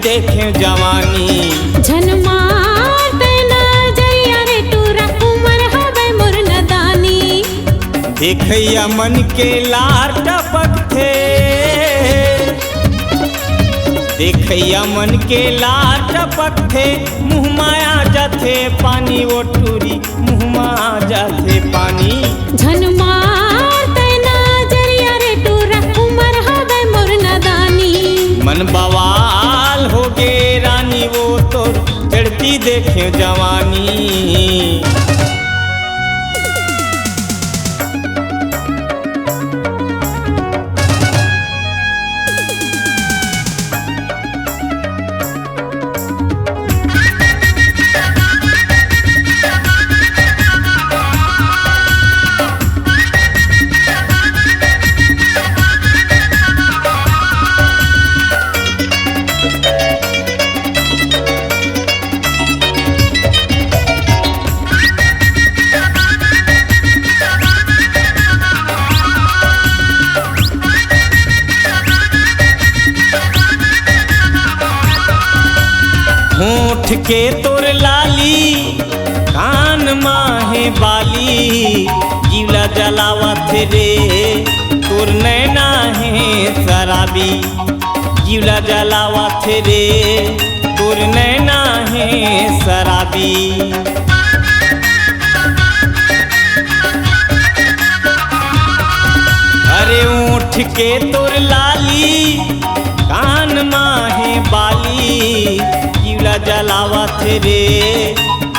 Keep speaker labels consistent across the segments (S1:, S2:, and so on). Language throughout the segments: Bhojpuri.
S1: देखे जवानी।
S2: झन मारते नजरिया रे टूरा उमर हवे मोर नदानी।
S1: देखैया मन के लार टपकथे, देखैया मन के लार टपकथे, मुँह माया जाथे पानी वो टूरी, मुँह माया जाथे पानी।
S2: झन मारते नजरिया रे टूरा उमर हवे मोर नदानी।
S1: मन बवाल हो गे रानी वो तोर चढ़ती देखे जवानी। होठ के तोर लाली, कान माहे बाली, जीवला जलावत रे तोर नैना है शराबी। जीवला जलावत रे तोर नैना है शराबी। अरे ऊँट के तोर लाली, कान माहे बाली, जीवला जलावत रे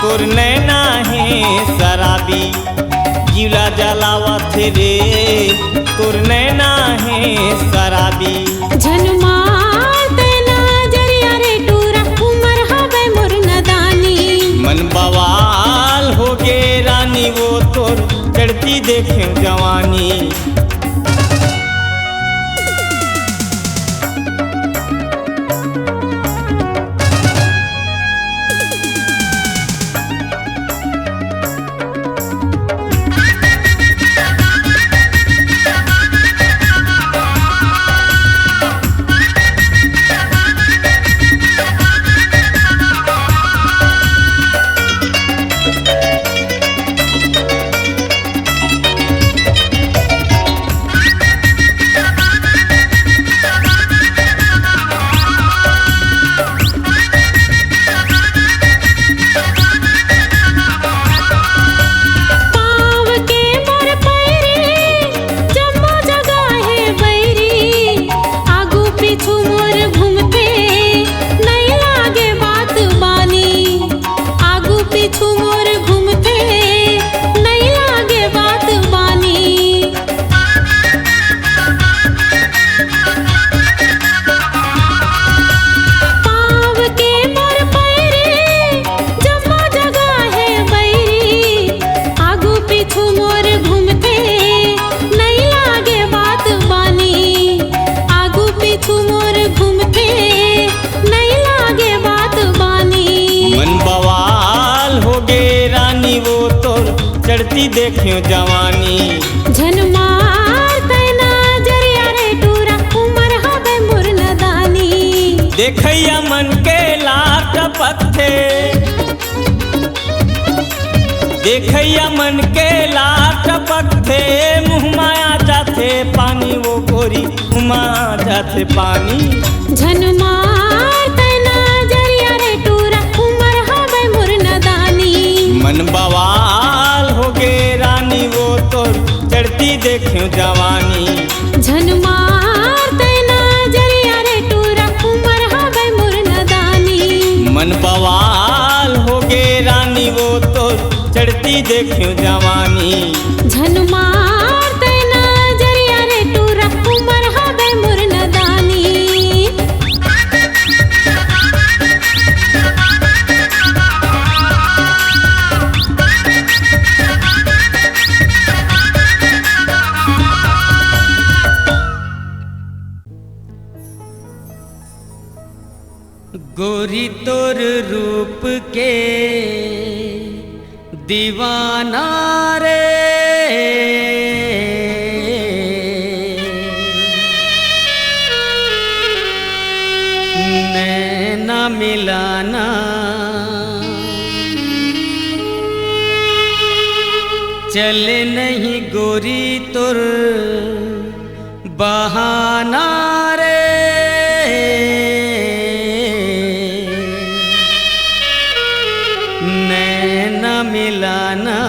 S1: तोर नैना है शराबी। जीवला जलावत रे तोर नैना है शराबी।
S2: झन मारते नजरिया रे टूरा उमर हवे मोर नदानी।
S1: मन बवाल हो गे रानी वो तोर चढ़ती देखे जवानी। चढ़ती देखियो जवानी।
S2: झन मारते नजरिया रे टूरा उमर हवे मोर नदानी।
S1: देखैया मन के लार टपकथे, देखैया मन के लार टपकथे, मुँह माया जाथे पानी वो गोरी, मुँह माया जाथे पानी।
S2: झन मारते नजरिया रे टूरा उमर हवे मोर नदानी।
S1: मन बवाल हो गे रानी वो तोर चढ़ती देखियो जवानी।
S2: झन मारते नजरिया रे टूरा उमर हवे मोर नदानी।
S1: मन बवाल हो गे रानी वो तोर चढ़ती देखियो जवानी।
S2: झन मारते नजरिया रे टूरा उमर हवे मोर नदानी।
S1: गोरी तोर रूप के दीवाना रे, नैन
S3: मिलाना। चले नहीं गोरी तुर बहाना रे, नैना मिलाना।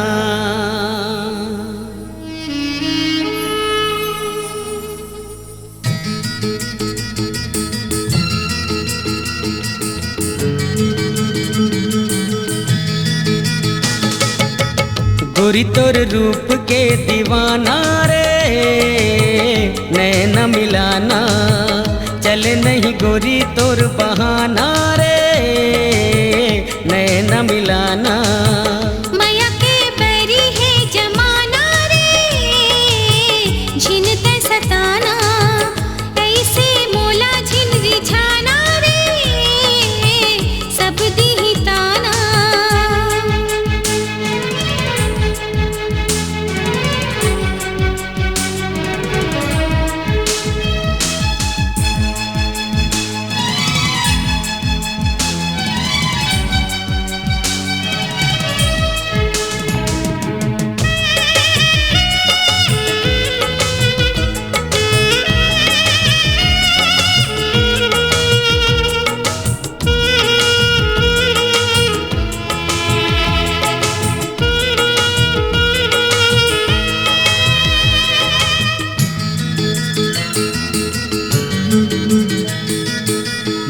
S3: गोरी तोर रूप के दीवाना रे, नैना मिलाना। चले नहीं गोरी तोर बहाना रे, नैना मिलाना।
S2: माया के बैरी है जमाना रे, झिन ते सताना। ऐसे मोला झिन रिझाना रे, सब दी ताना।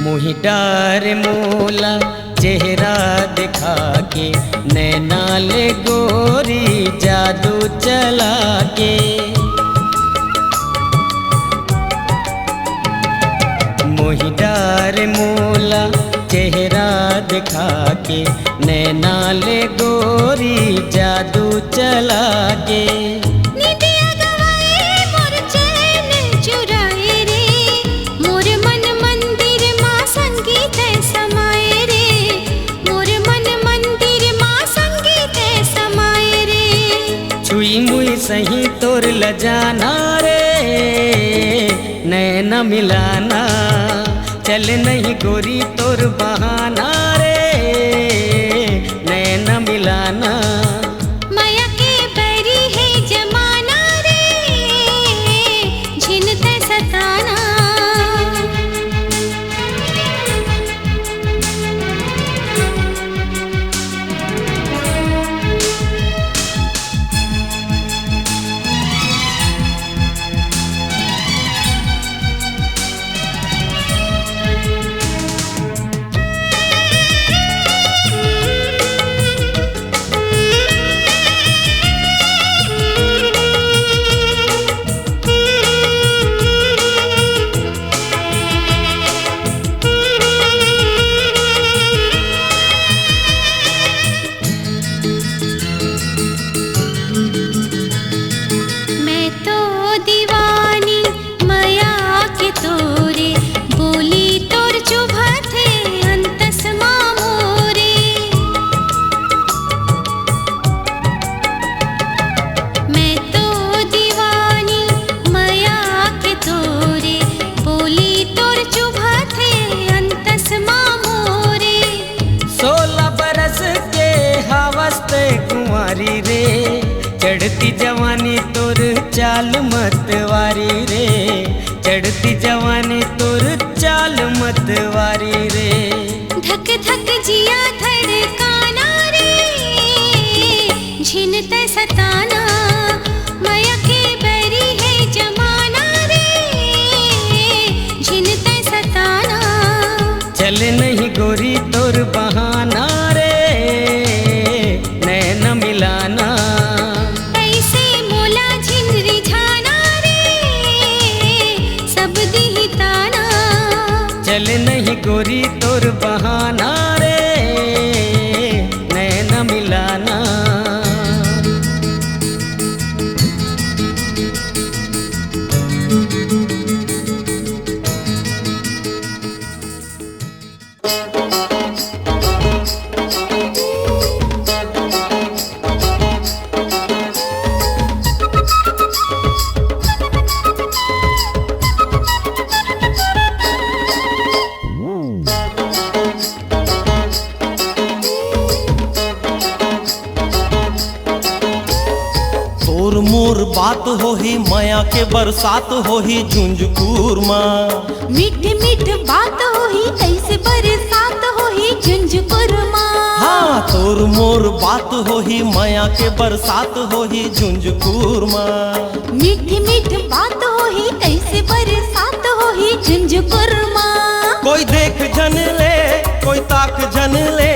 S3: मोहि डार मोला चेहरा दिखा के, नैना ले गोरी जादू चला के। मोहि डार मोला चेहरा दिखा के, नैना ले गोरी जादू चला के।
S2: निदिया गवाए मोर चैन चुराए रे, मोर मन मंदिर माँ संगीत समाए रे। मोर मन मंदिर माँ संगीत समाए रे।
S3: छुई मुई सही तोर लजाना रे, नैना मिलाना। चल नहीं गोरी तोर बहाना रे, नैना मिलाना।
S2: माया के बैरी है जमाना रे, झिन ते सताना। मैं तो दीवानी माया के तोरे, बोली तोर चुभा थे अंतस मामोरे। मैं तो दीवानी माया के तोरे, बोली तोर चुभा थे अंतस मामोरे।
S3: 16 बरस के हवस्ते कुंवारी रे, चढ़ती जवानी तोर चाल मतवारी रे। चढ़ती जवानी तोर चाल मतवारी रे।
S2: धक धक जिया धड़काना रे, झिन ते सताना। माया के बैरी है जमाना रे, झिन ते सताना।
S3: चल नहीं गोरी तोर बहाना रे, नैना मिलाना।
S2: ऐसे मोला झिन रिझाना रे, सब दी ताना।
S3: चल नहीं गोरी तोर बहाना रे, नैना मिलाना।
S4: बात होही माया के बरसात होही झुंझुकूर माँ।
S2: मीठ मीठ बात होही ऐसे बरसात होही झुंझुकुर माँ।
S4: हाँ तोर मोर बात होही माया के बरसात होही झुंझुकूर माँ।
S2: मीठ मीठ बात होही ऐसे बरसात होही झुंझुकुर माँ।
S4: कोई देख जन ले कोई ताक जन ले,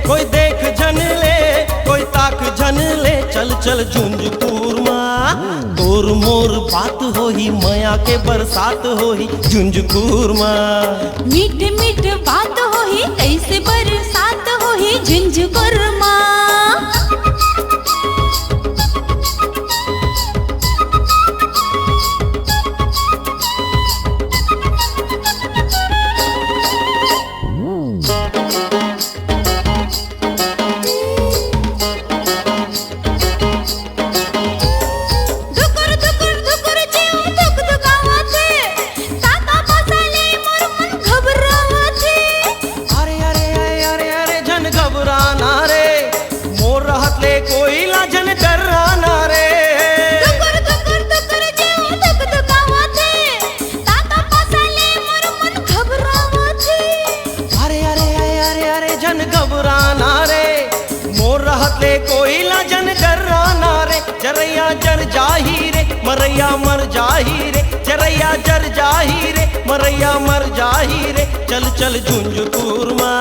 S4: कोई देख जन ले कोई ताक जन ले, चल चल झुंझुकूर माँ। तोर मोर बात होही माया के बरसात होही झुंझुकूर माँ।
S2: मीठ मीठ बात होही ऐसे बरसात होही झुंझुकुर माँ।
S4: कोई लाजन डराना रे,
S2: दुकुर दुकुर दुकुर जेऊ दुक दुकावते, ताता पासले मोर मन घबरावते।
S4: अरे अरे अरे अरे अरे जन घबराना रे, मोर रहत ले कोई लाजन डराना रे। जरैया जर जाही रे मरैया मर जाही रे, जरैया जर जाही रे मरैया मर जाही रे, चल चल झुंझुकूर माँ।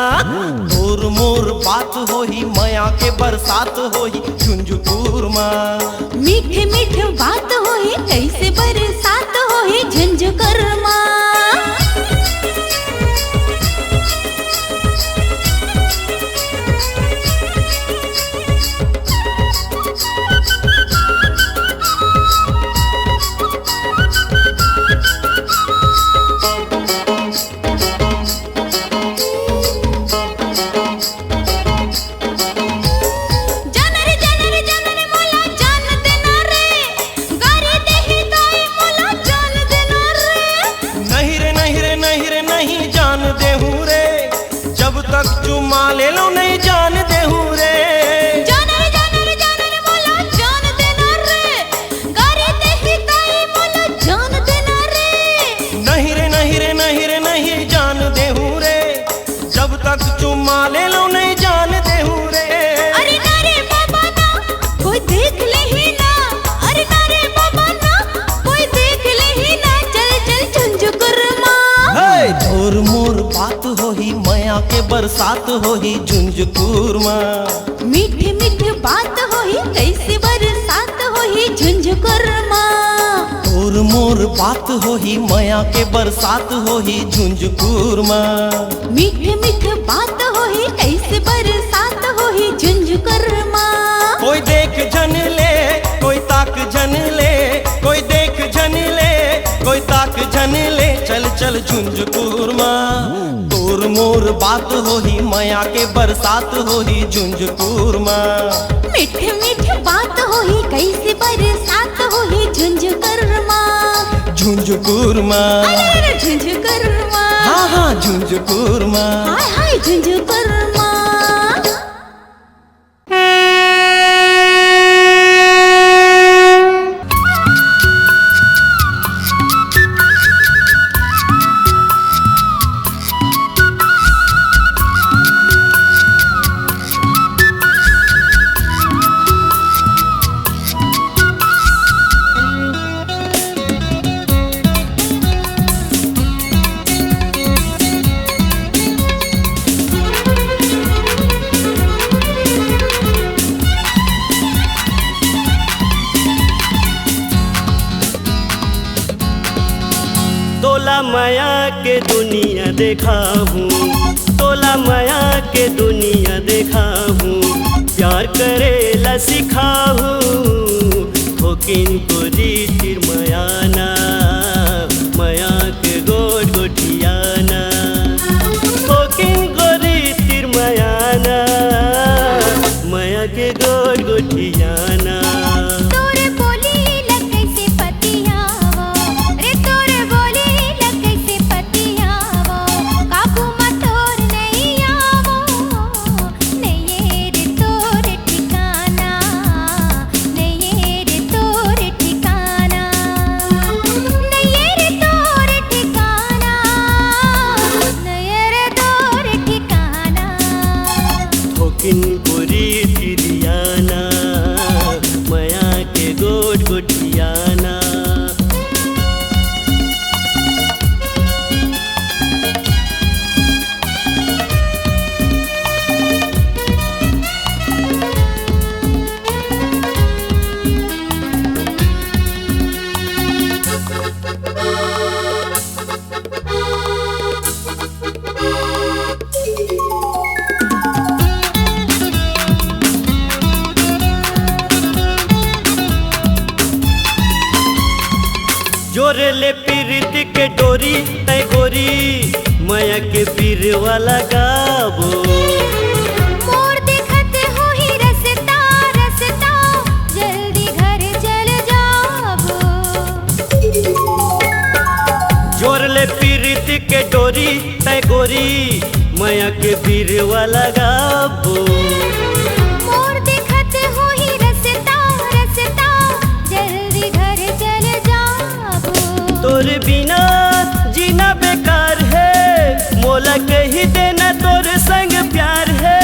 S4: तोर मोर बात होही माया के बरसात होही झुंझुकूर माँ।
S2: मीठ मीठ बात होही कैसे बरसात होही झुंझुकुर माँ।
S4: चुमा ले लो नहीं जान दे हूँ रे,
S2: जाने मोला जान देना रे, गारे दे ही ताई मोला जान देना रे।
S4: नहीं रे नहीं रे नहीं रे नहीं जान दे हूँ रे, जब तक चुमा ले लो नहीं जान दे हूँ रे।
S2: अरे नारे बाबा ना कोई देख ले ही ना, अरे नारे बाबा ना कोई देख ले ही ना, चल चल झुंझुकुर माँ।
S4: तोर मोर बात होही माया के बरसात होही झुंझुकूर माँ।
S2: मीठ मीठ बात होही कैसे बरसात होही झुंझुकुर माँ।
S4: तोर मोर बात होही माया के बरसात होही झुंझुकूर माँ।
S2: मीठ मीठ बात होही कैसे बरसात होही झुंझुकुर माँ।
S4: कोई देख जन ले कोई ताक जन ले, कोई देख जन ले कोई ताक जन ले, चल चल झुंझुकूर माँ। तोर मोर बात होही माया के बरसात होही झुंझुकूर माँ।
S2: मीठ मीठ बात होही कैसे बरसात होही झुंझुकुर माँ।
S4: झुंझुकूर माँ,
S2: अरे झुंझुकुर माँ,
S4: हाँ हाँ झुंझुकूर माँ।
S2: हाय हाय झुंझुकुर माँ।
S3: तोला माया के दुनिया देखा हूँ, तोला माया के दुनिया देखा हूँ, प्यार करेला सिखा हूँ। ठोकिन को रीतिर मयाना, माया के गोट गोटियाना, ठोकिन को रीतिर मयाना, माया के गोट गोटियाना।
S2: ठिकाना
S4: जोर ले पीरित के डोरी तय गोरी माया के पीर वाला गाबो।
S2: मोर देखत हो ही रसता रसता जल्दी घर चल जाबो।
S4: जोर ले पीरित के डोरी तय गोरी माया के पीर वाला गाबो।
S2: मोर देखत हो ही रसता रसता जल्दी घर चल जाबो।
S4: तोर बिना जीना बेकार है मोला कही देना तोर संग प्यार है।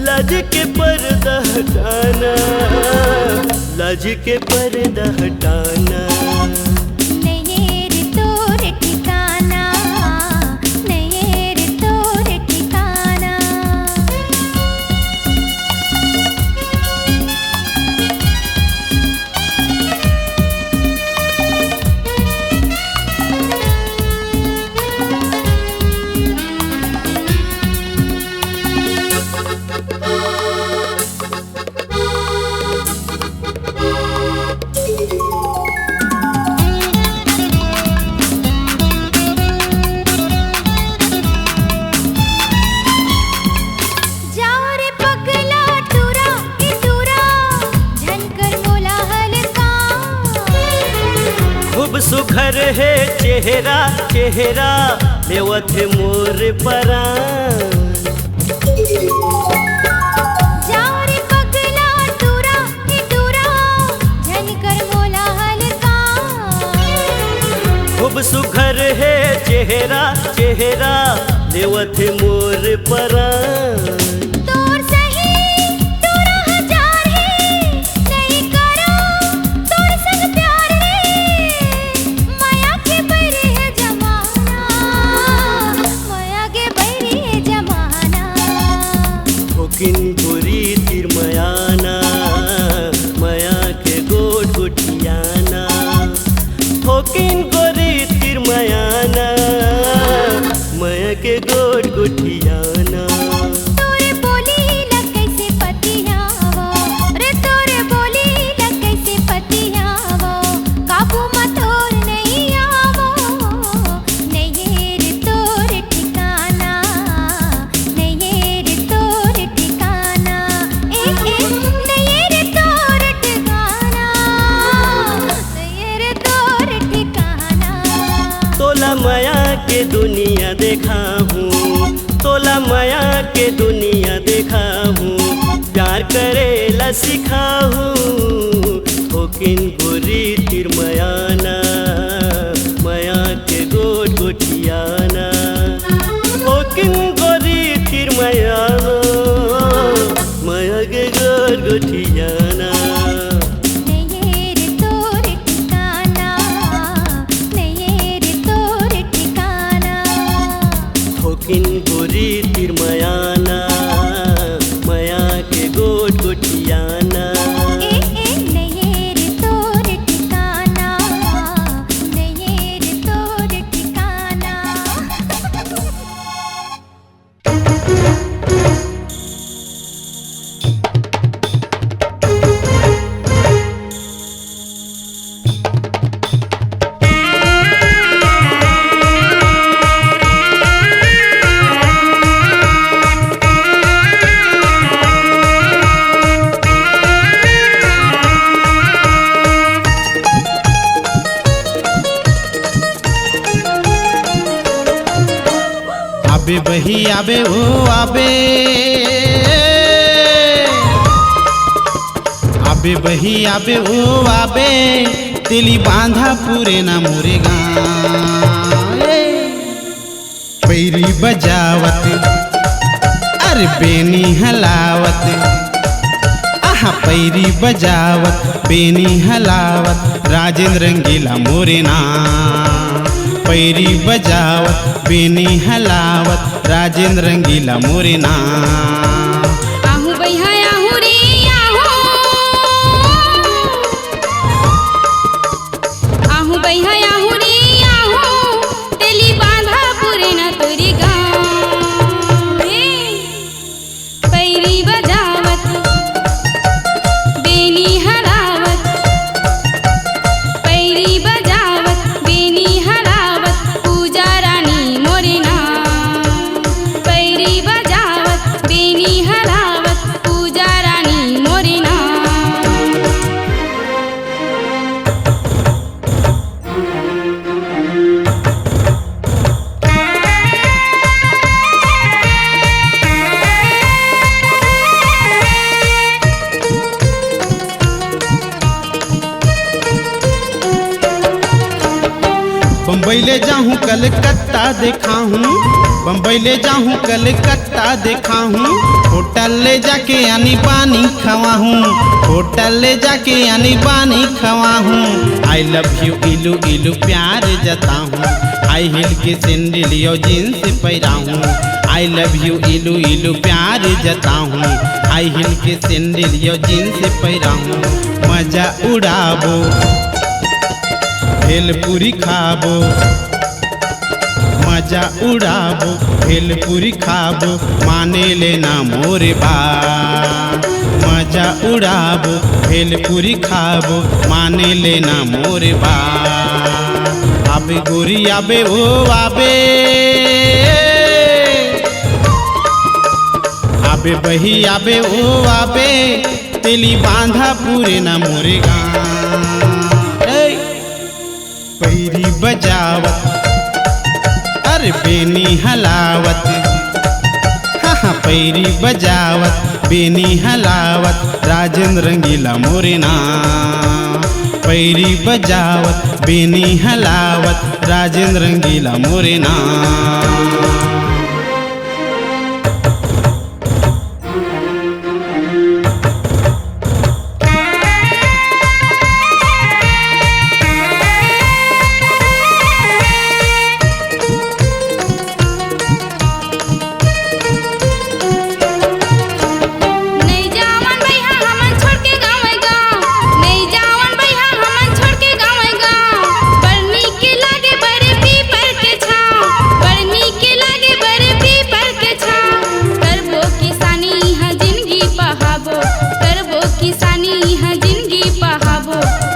S4: लाज के पर्दा हटाना लाज के पर्दा हटाना।
S2: नहीं रे तोर ठिकाना नहीं रे तोर ठिकाना। जाओ रे पगला टूरा ई टूरा झनकर मोला हलका।
S4: खूब सुघर है चेहरा चेहरा लेवत है मोर परान।
S2: जाओ रे पगला टूरा ई टूरा झनकर मोला हलका।
S4: खूब सुघर है चेहरा चेहरा लेवत है मोर परान।
S2: तोर सही टूरा हजार है नहीं करो तोर संग प्यार रे। माया के बैरी है जमाना माया के बैरी है जमाना।
S4: ठोकिन गोरी तिरमयाना माया के गोट गोटियाना। ठोकिन गोरी तिरमयाना माया के गोट गोटियाना।
S2: तोरे बोली ला कैसे पतियावो रे तोरे बोली ला कैसे पतियावो। काबू में तोर नहीं आवो नहीं रे तोर ठिकाना नहीं रे तोर ठिकाना। नहीं रे तोर ठिकाना नहीं रे तोर ठिकाना।
S4: तोला माया के दुनिया देखा हूँ तोला माया के दुनिया देखा हूँ। प्यार करेला सिखा हूँ ठोकिन गोरी तिरमयाना माया के गोट गोटियाना। ठोकिन गोरी तिरमयाना माया के गोट गोटियाना।
S2: नहीं रे तोर ठिकाना नहीं रे तोर ठिकाना।
S4: ठोकिन गोरी तिरमयाना माया के गोट गोटियाना।
S2: नहीं रे तोर ठिकाना नहीं रे तोर ठिकाना।
S5: आबे बही आबे ओ आबे आबे बही आबे ओ आबे तेली बांधा पूरे ना मोरे गाँव। पैरी बजावत अरे बेनी हलावत आहा पैरी बजावत बेनी हलावत राजेंद्र रंगीला मोरे नाम। पैरी बजावत बेनी हलावत राजेंद्र रंगीला मोरे नाम।
S2: आहू भैया आहू रे आहू आहू भैया आहू रे आहू तेली बांधा पूरे ना तोरी गाँव। पैरी बजावत बेनी हलावत पैरी बजावत
S5: बम्बई ले जाऊँ कलकत्ता देखा हूँ, बम्बई ले जाऊँ कलकत्ता देखा हूँ, होटल ले जाके यानी पानी खवा हूँ, होटल ले जाके यानी पानी खवा हूँ। आई लव यू इलू इलू प्यार जता हूँ, हाई हिल के सैंडल यो जींस पहरा हूँ। आई लव यू इलू इलू प्यार जता हूँ, हाई हिल के सैंडल यो जींस पहरा हूँ। मजा उड़ाबो भेलपुरी खाबो, मजा उड़ाबो भेलपुरी खाबो, माने लेना मोरे बात। मजा उड़ाबो भेलपुरी खाबो, माने लेना मोरे बात। आबे गोरी आबे ओ आबे, आबे बही आबे ओ आबे, तेली बांधा पूरे ना मोरे गाँव। पैरी बजावत अरे बेनी हलावत, हाँ पैरी बजावत बेनी हलावत, राजेंद्र रंगीला मोरे नाम। पैरी बजावत बेनी हलावत, राजेंद्र रंगीला मोरे नाम।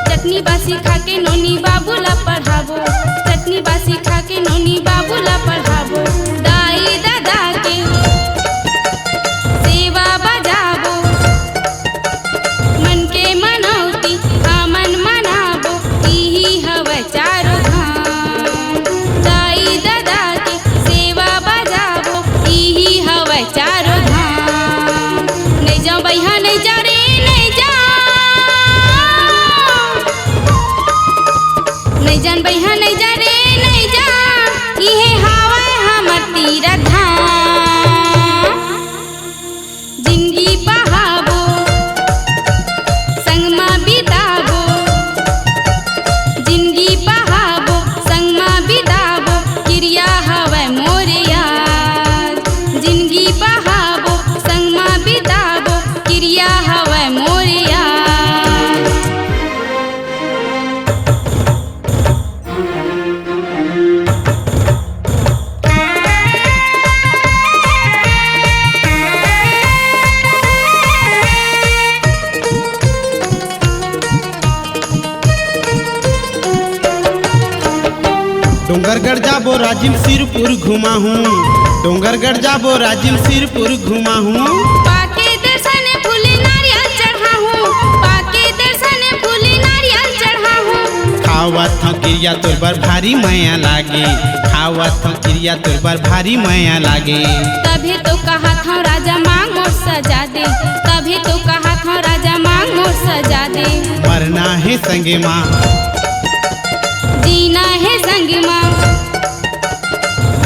S2: चटनी बासी खा के नोनी बाबूला पढ़ाबो, चटनी बासी खा के नोनी बाबूला पढ़ाबो। दाई दादा के सेवा बजाबो, मन के मनौती हमन मनाबो, इही हवे चारो धाम। दाई दादा के सेवा बजाबो, इही हवे चारो धाम। नहीं जाओ भैया नहीं जा रे नहीं जा, नहीं जान भैया नहीं जा रे नहीं जा, इहे हावे हमर तीरथ धाम। जिंदगी बहाबो संगमा बिताबो, जिंदगी बहाबो संगमा बिताबो, क्रिया हवे मोरे याद। जिंदगी बहाबो संगमा बिताबो, क्रिया हवे मोरे याद।
S5: डोंगरगढ़ जाबो राजिम सिरपुर घुमा हूँ, डोंगरगढ़ जाबो राजिम सिरपुर घुमा हूँ।
S2: पाके दर्शन फूले नारियल चढ़ा हूँ, पाके दर्शन फूले नारियल चढ़ा हूँ।
S5: खावत हूँ क्रिया तोर बर भारी माया लागे, खावत हूँ क्रिया तोर बर भारी माया लागे।
S2: तभी तो कहा था राजा मांग मोर सजा दे, तभी तो कहा था राजा मांग मोर सजा दे।
S5: मरना है संगे माँ,
S2: जीना है संग माँ,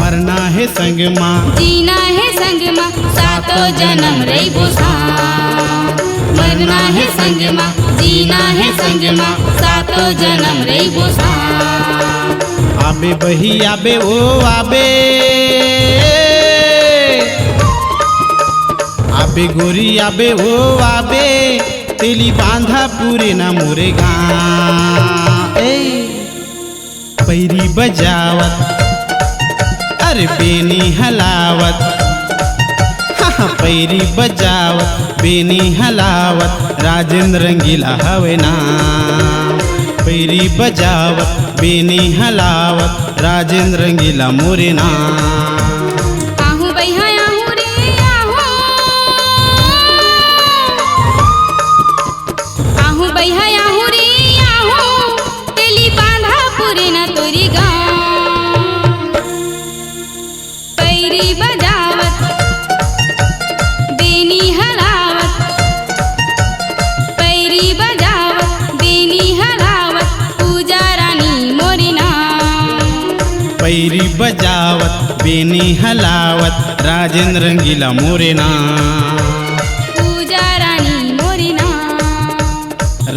S5: मरना है संग माँ,
S2: जीना है संग माँ, सातों जन्म रहिबो साथ। मरना है संग माँ, जीना है संग माँ, सातों जन्म रहिबो साथ।
S5: आबे बही आबे ओ आबे, आबे गोरी आबे ओ आबे, तेली बांधा पूरे ना मोरे गाँव। पैरी बजावत अरे बेनी हलावत, हाँ पैरी बजावत बेनी हलावत, राजेंद्र रंगीला हवे नाम। पैरी बजावत बेनी हलावत, राजेंद्र रंगीला मोरे नाम।
S2: आहू भैया आहू रे आहू, आहू भैया आहू रे आहू, तेली बांधा पूरे न तोरी गाँव। पैरी बजावत बेनी हलावत, पैरी बजावत बेनी हलावत, पूजा रानी मोरी नाम।
S5: पैरी बजावत बेनी हलावत राजेंद्र रंगीला मोरे नाम।
S2: पूजा रानी मोरी नाम,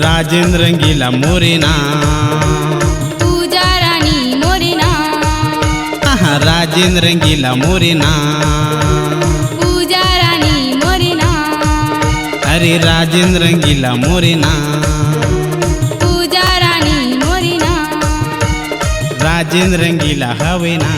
S5: राजेंद्र रंगीला मोरे नाम।
S2: पूजा रानी मोरी नाम,
S5: राजेंद्र रंगीला मोरे नाम।
S2: पूजा रानी मोरी नाम,
S5: अरे राजेंद्र रंगीला मोरे नाम।
S2: पूजा रानी मोरी नाम,
S5: राजेंद्र रंगीला हवे ना।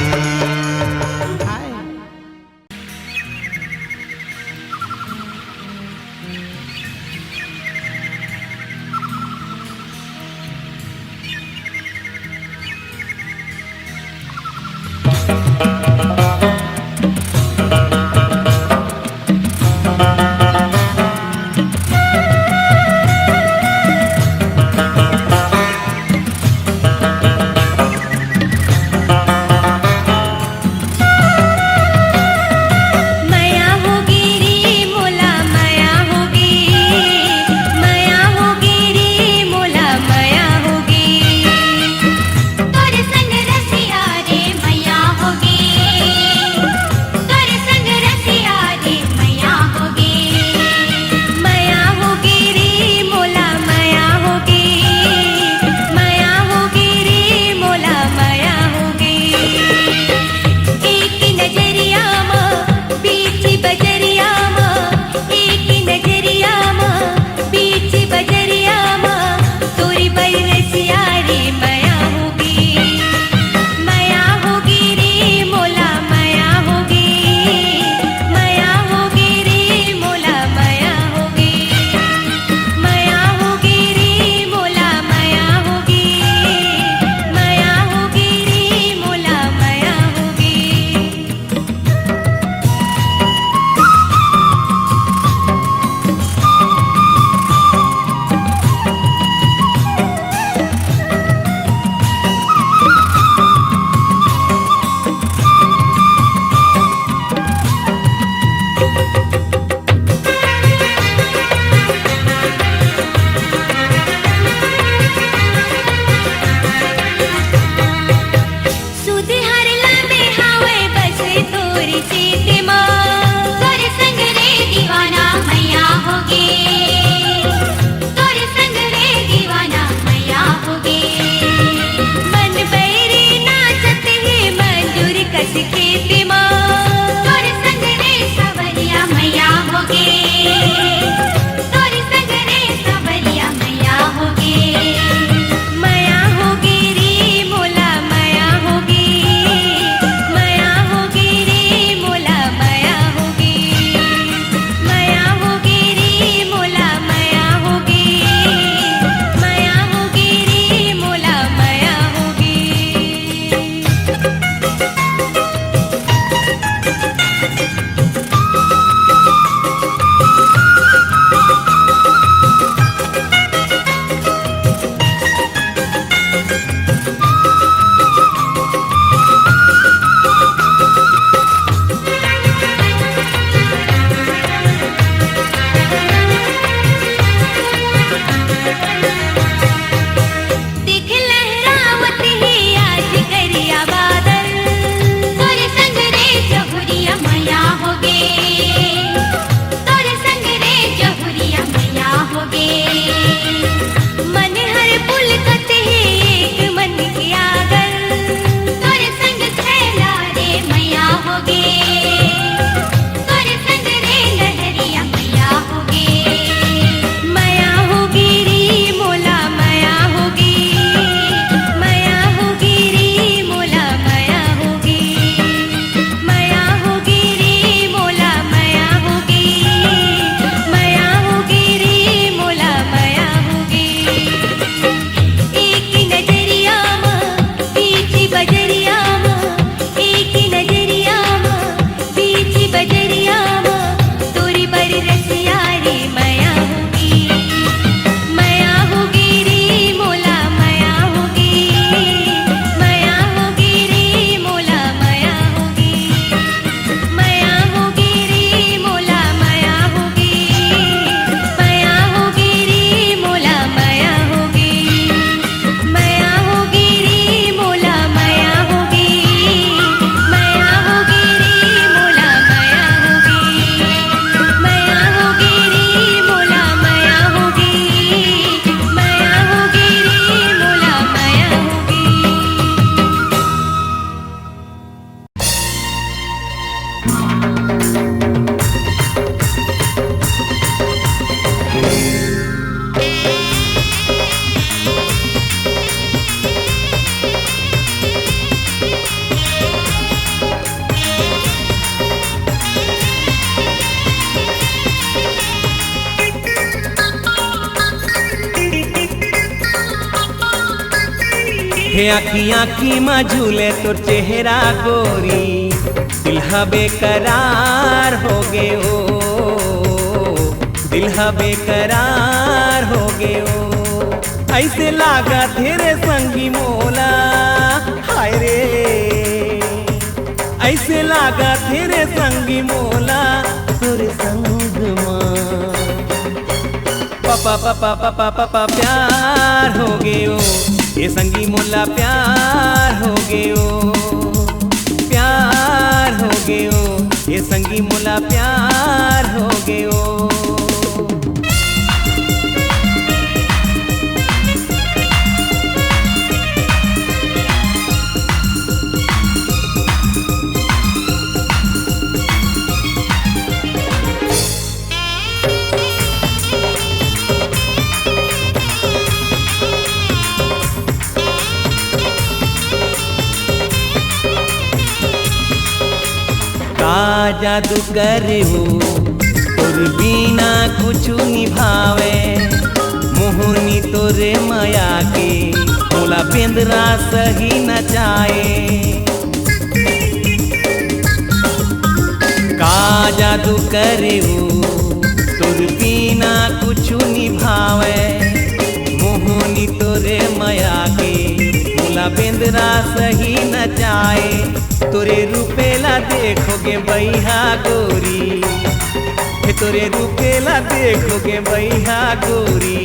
S3: हे आखी आखी में झूले तो चेहरा गोरी, दिल बेकरार हो गए ओ, दिल बेकरार हो गए ओ। ऐसे लागा तेरे संगी मोला, हाय रे ऐसे लागा तेरे संगी मोला, तोरे संग माँ पापा पापा पापा पापा प्यार हो गए ओ, ये संगी मोला प्यार हो गए ओ, प्यार हो गए ओ, ये संगी मोला प्यार हो गए ओ। जादू करे हो तोर बिना कुछ निभावे, मोहनी तोरे माया के मोला बेंदरा सही नचाए। का जादू करे हो तोर बिना कुछ निभावे, मोहनी तोरे माया के मोला बेंदरा सही नचाए। तोरे रूपेला देखोगे बैहा गोरी, तोरे रूपेला देखोगे बैहा गोरी,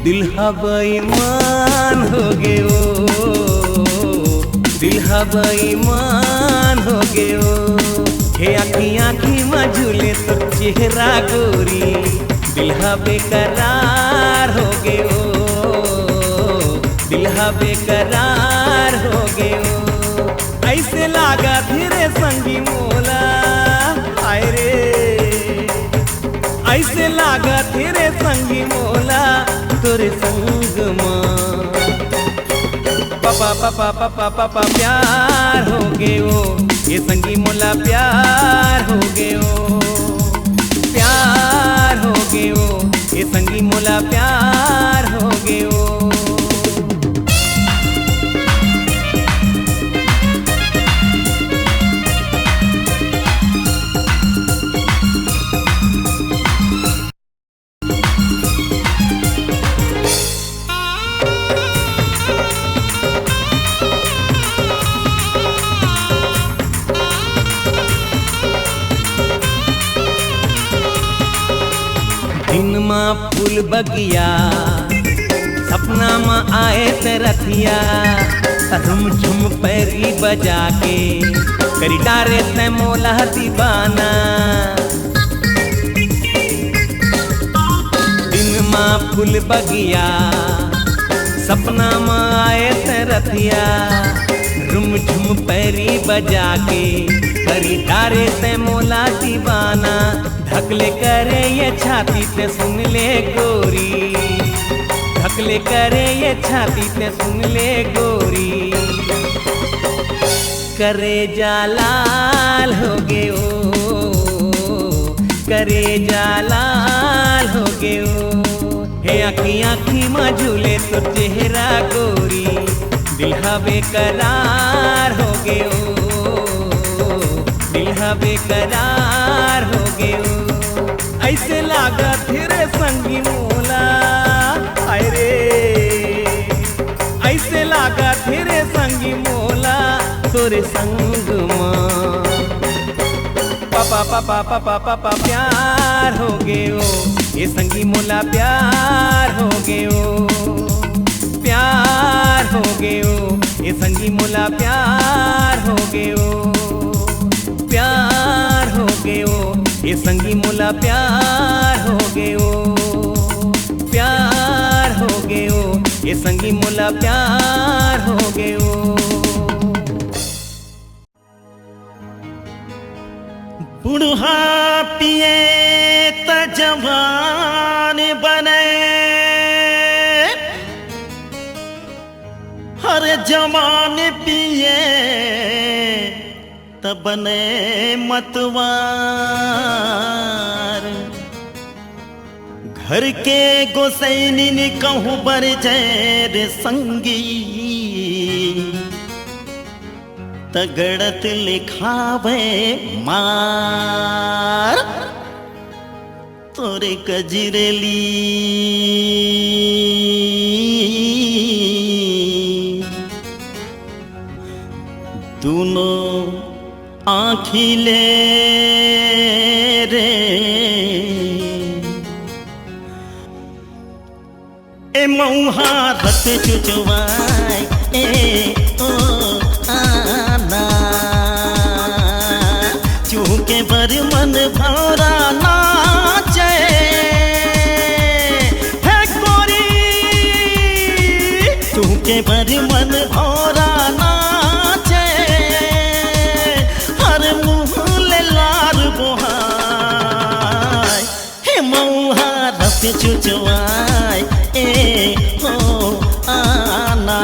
S3: दिल बेईमान हो गए ओ, दिल बेईमान हो गए ओ। हे आखी आखी में झूले तो चेहरा गोरी, दिल बेकरार हो गए ओ, दिल बेकरार हो गए ओ। ऐसे लागा तेरे संगी मोला, हाय रे ऐसे लागा तेरे संगी मोला, तोरे संग माँ पापा पापा पापा पापा प्यार हो गए ओ, ये संगी मोला प्यार हो गए ओ, प्यार हो गए ओ, ये संगी मोला प्यार हो गए ओ। दिन माँ फूल बगिया सपना माँ आए ते रथिया, झुम झुम पैरी बजा के करी डारे ते मोला दीवाना। दिन माँ फूल बगिया सपना माँ आए ते रथिया, झुम झुम पैरी बजा के करी डारे ते मोला दीवाना। ढकले करे ये छाती ते सुन ले गोरी, ढकले करे ये छाती ते सुन ले गोरी, करे जालाल हो गए ओ, करे जालाल हो गए ओ। हे आखी आखी में झूले तो चेहरा गोरी, दिल बेकरार हो गए ओ, दिल बेकरार हो गए ओ। ऐसे लागा तेरे संगी मोला, हाय रे ऐसे लागा तेरे संगी मोला, तोरे संग माँ पापा पापा पापा पापा प्यार हो गए ओ, ये संगी मोला प्यार हो गए ओ, प्यार हो गए ओ, ये संगी मोला प्यार हो गए ओ, प्यार हो गए ओ, ये संगी मोला प्यार हो गए ओ, प्यार हो गए ओ, ये संगी मोला प्यार हो गए ओ।
S5: बुढ़ा पिए त जवान बने, हर जवान पिए त बने मतवार।
S4: घर के गोसैनिन कहूँ बर जैर संगी तगड़त लिखावे मार तोरे कजरेली दोनों आँखिले रे ए मऊहा रत चुचवाए ए ओ आना चूके बर मन भौरा नाचे है गोरी चूके बर मन भौरा नाचे हर मुँह ले लार बोहाय हे मऊहा रत चुचवाए ए हो आना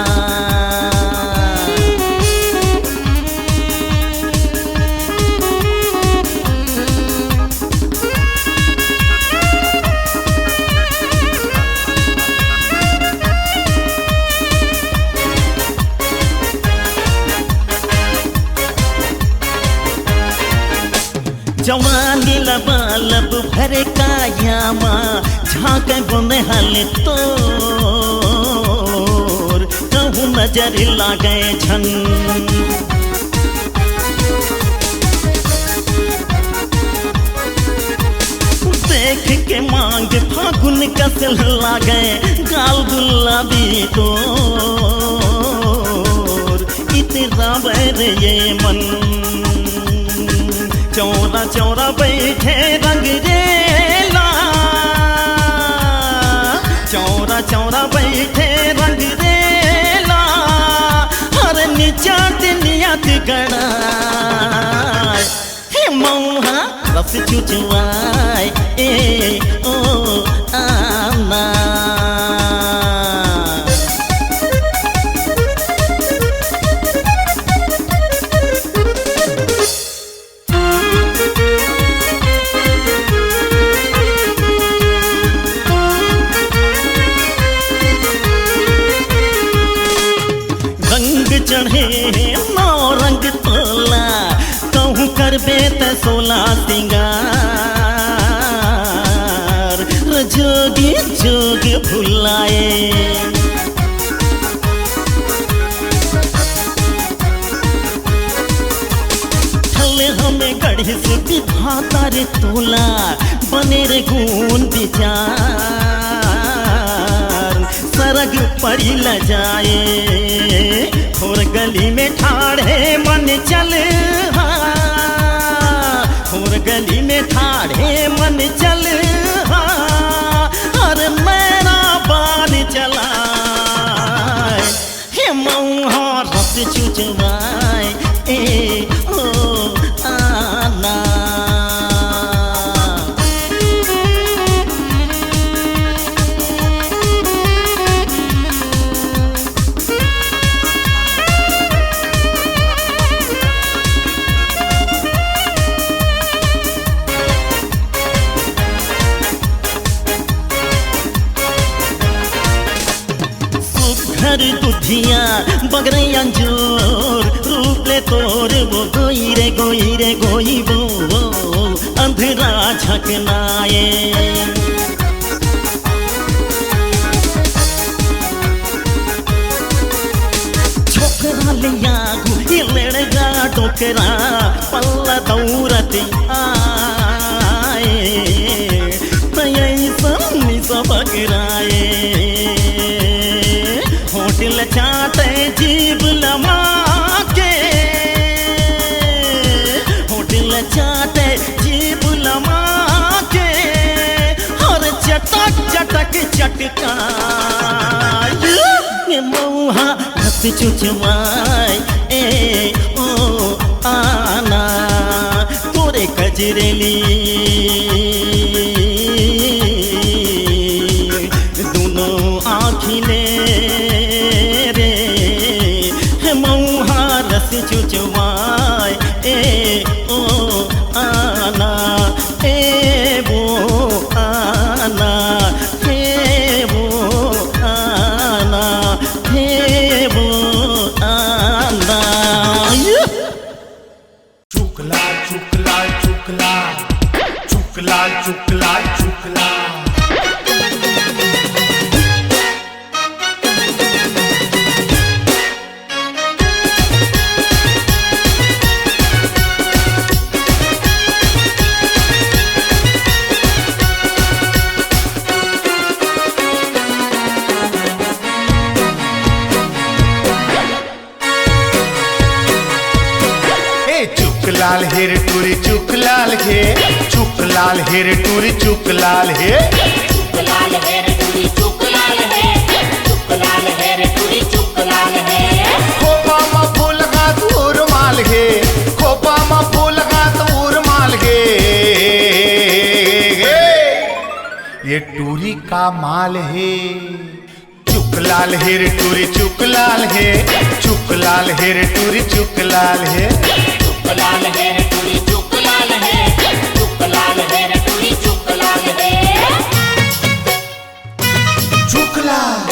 S4: जवानी लबालब भरे कायामा झाँक बुने हल तोर कहूँ नजर लागे झन देख के मांग फागुन कसल लागे गाल गुलाबी तोर इतना बैर ये मन चौरा चौरा बैठे रंग रेला चौरा चौरा बैठे रंग रेला हर निचात नियत गड़ा हे मऊहा रस चुचवाए ए ओ आना चढ़े नौ रंग तोला कहूँ करबे त 16 सिंगार जोगी जोग भुलाए थले हमें गढ़ी से विधाता रे तोला बने रे गुण विचार सरग पड़ी ल जाए और गली में ठाड़े मन चल और गली में ठाड़े मन चल और मेरा बाल चला हे मऊहा रस चुचवाए ए ओ आना घर दुधिया बगरे अंजोर रूप ले तोर वो गोई रे गोई वो अंधेरा झकनाए छोकरा ले आगू लेड़गा टोकरा पल्ला दौरत आए तय सन्नी सब गिराए होटल चाटे जीव लमा के होटल चाटे जीव लमा के और चटक चटक चटका ये मऊहा रस चुचवाए ए ओ आना तोरे कजरेली दोनों आँखिले रस चुचवाए ए ओ आना ए वो आना
S6: चुकलाल चुकलाल। चुकलाल हेर टूरी चुकलाल हे, चुकलाल हेर टूरी चुकलाल हे,
S7: चुकलाल हेर टूरी चुकलाल है, चुकलाल हेर टूरी चुकलाल है।
S6: खोपा मा फूल गात उरमाल हे, खोपा मा फूल गात उरमाल हे। ये टूरी का माल है। चुकलाल हेर टूरी चुकलाल हे, चुकलाल हेर टूरी चुकलाल हे,
S7: चुकलाल हेर टूरी चुकलाल है, चुकलाल हेर टूरी चुकलाल है।
S6: चुकलाल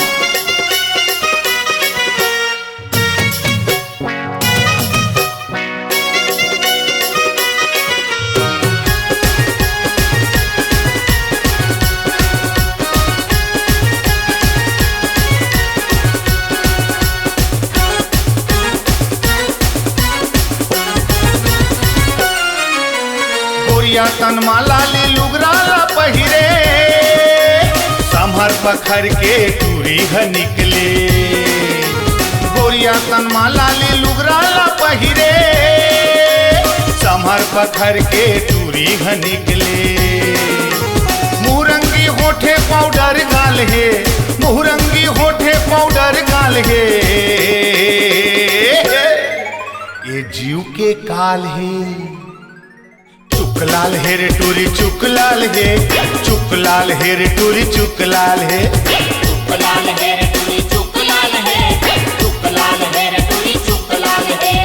S6: तनमाला ले लुगराला पहिरे, समहर पखर के टूरी ह निकले। गोरिया तनमाला ले लुगराला पहिरे, समहर पखर के टूरी ह निकले। मुहरंगी होठे पाउडर गाल हे, मुहरंगी होठे पाउडर गाल हे। ये जीव के काल है। चुकलाल हेर टूरी चुकलाल हे, चुकलाल हेर टूरी चुकलाल हे,
S7: चुकलाल हेर टूरी चुकलाल है, चुकलाल हेर टूरी चुकलाल है।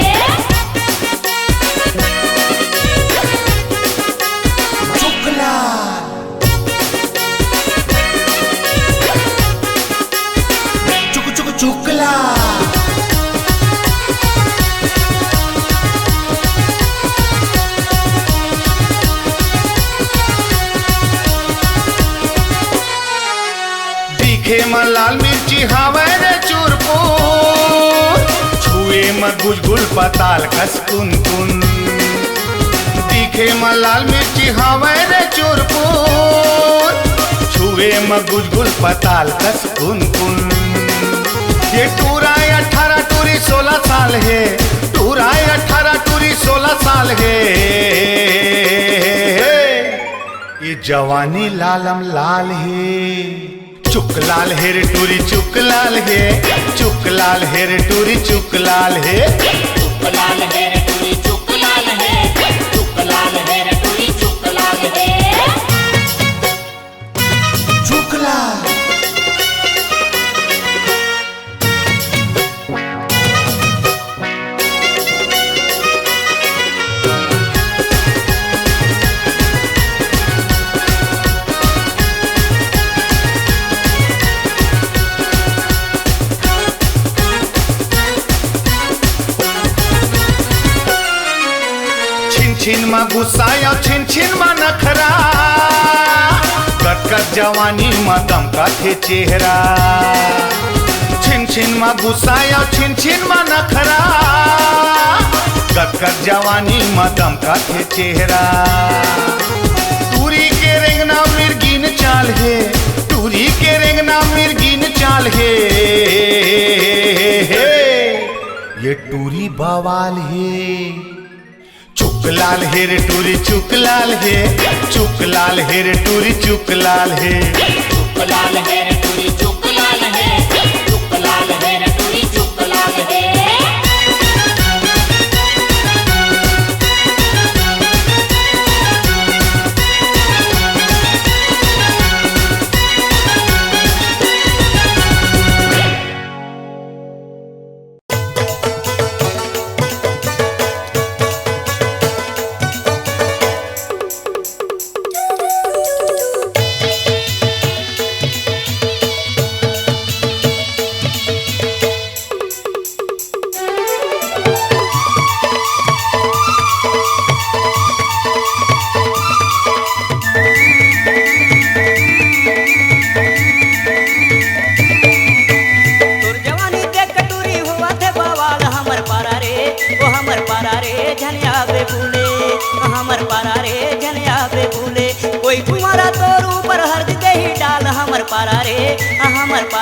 S6: चुकलाल चुक चुक चुकलाल। म लाल मिर्ची हावे रे चूरपुर, छुए म गुलगुल पताल कस कुन कुन। दिखे म लाल मिर्ची हावे रे चूरपुर, छुए म गुलगुल पताल कस कुन कुन। ये टूरा 18 टूरी 16 साल है, टूरा 18 टूरी 16 साल है। ये जवानी लालम लाल है। चुकलाल हेर टूरी चुकलाल हे, चुकलाल हेर टूरी चुकलाल हे,
S7: चुकलाल हेर टूरी चुकलाल है, चुकलाल हेर टूरी चुकलाल है।
S6: चुकलाल छिन मा गुस्सा या छिन छिन मा नखरा, कटकट जवानी मा दमका थे चेहरा। छिन छिन मा गुस्सा या छिन छिन मा नखरा, कटकट जवानी मा दमका थे चेहरा। टूरी के रेंगना मिर्गिन चाल है, टूरी के रेंगना मिर्गिन चाल है। ये टूरी बवाल है। चुकलाल हेर टूरी चुकलाल हे, चुकलाल हेर टूरी चुकलाल हे,
S7: चुकलाल हेर टूरी चुकलाल है, चुकलाल हेर टूरी चुकलाल है।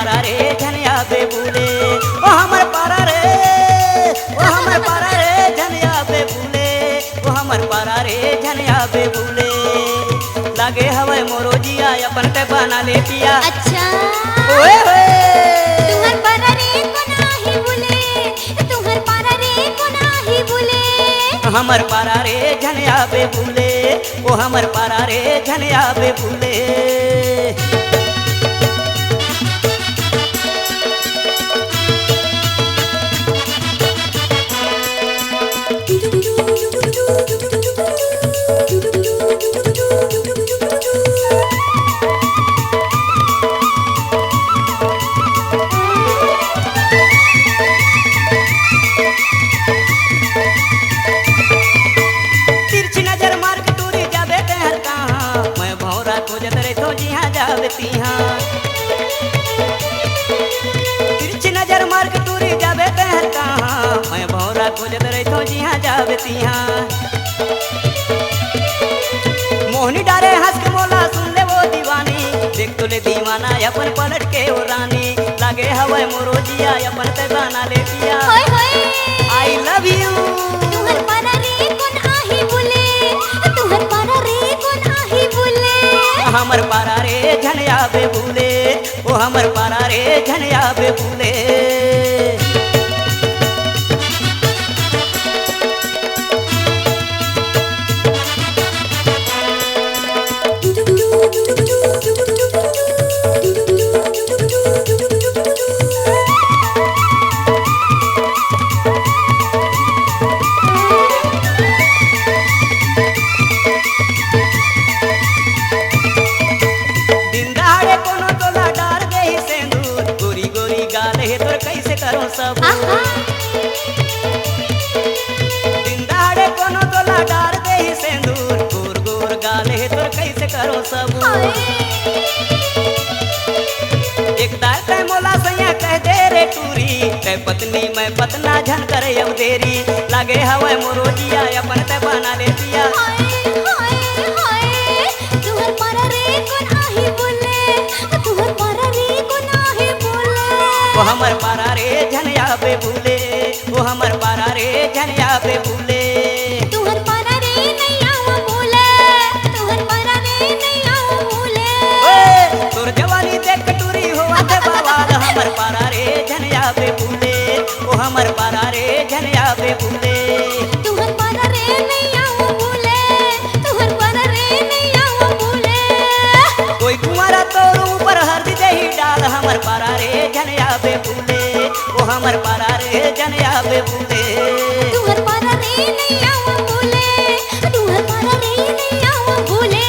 S3: पारा रे झनिया बे भूले ओ हमर पारा रे ओ हमर पारा रे झनिया बे भूले ओ हमर पारा रे झनिया बे भूले लागे हवे मोरो जिया अपन ते बना ले पिया
S2: अच्छा
S3: ओए होए
S2: तुहर पारा रे को नाही भूले तुहर पारा रे को नाही भूले
S3: हमर पारा रे झनिया बे भूले ओ हमर पारा रे झनिया बे भूले तिरछी नजर मार के टूरी जाबे कहर कहाँ मैं भौरा खोजत रहे तो जिहाँ जाबती हाँ तिरछी नजर मार के टूरी जाबे कहर कहाँ मैं भौरा खोजत रहे तो जिहाँ जाबती हाँ मोहनी डारे हंस के मोला सुन ले वो दीवानी देख तो ले दीवाना अपन पलट के ओ रानी लागे हवे मोरो जिया अपन ते गाना ले पिया
S2: होय होय
S3: आई लव यू
S2: तुहर पारा रे को नाही भूले तुहर पारा रे को नाही भूले
S3: हमर पारा रे झनिया बे भूले ओ हमर पारा रे झनिया बे भूले दिन दहाड़े कोनो तोला डार दे ही सेंदूर गोरी गोरी गाल है तोर कैसे करो सब
S2: आहा
S3: दिन दहाड़े कोनो तोला डार दे ही सेंदूर गोर गोर गाल है तोर कैसे करो सब एक दार तय मोला सैया कह दे रे टूरी तय पत्नी मैं पतना झन करे अब देरी लागे हवे मोरो जिया अपन ते बना ले पिया
S2: हाय हाय तुहर पारा रे को नाही भूले तुहर पारा रे को नाही भूले
S3: ओ हमर पारा रे झनिया बे भूले ओ हमर पारा रे झनिया बे भूले
S2: तुहर पारा रे नैया भूले तुहर पारा रे नैया भूले
S3: ओए तोर जवानी देख टूरी होवा दे बाबाल हमर पारा रे झनिया बे भूले ओ हमर पारा रे झनिया बे भूले
S2: तुहर पारा रे नैया भूले तुहर पारा रे नैया भूले
S3: कोई कुंवारा तोर ऊपर हरदी देही डाल हमर पारा रे झनिया बे भूले ओ हमर पारा रे झनिया बे भूले
S2: तुहर पारा रे नैया भूले तुहर पारा रे नैया भूले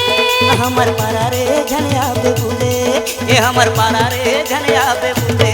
S3: हमर पारा रे झनिया बे भूले ए हमर पारा रे झनिया बे भूले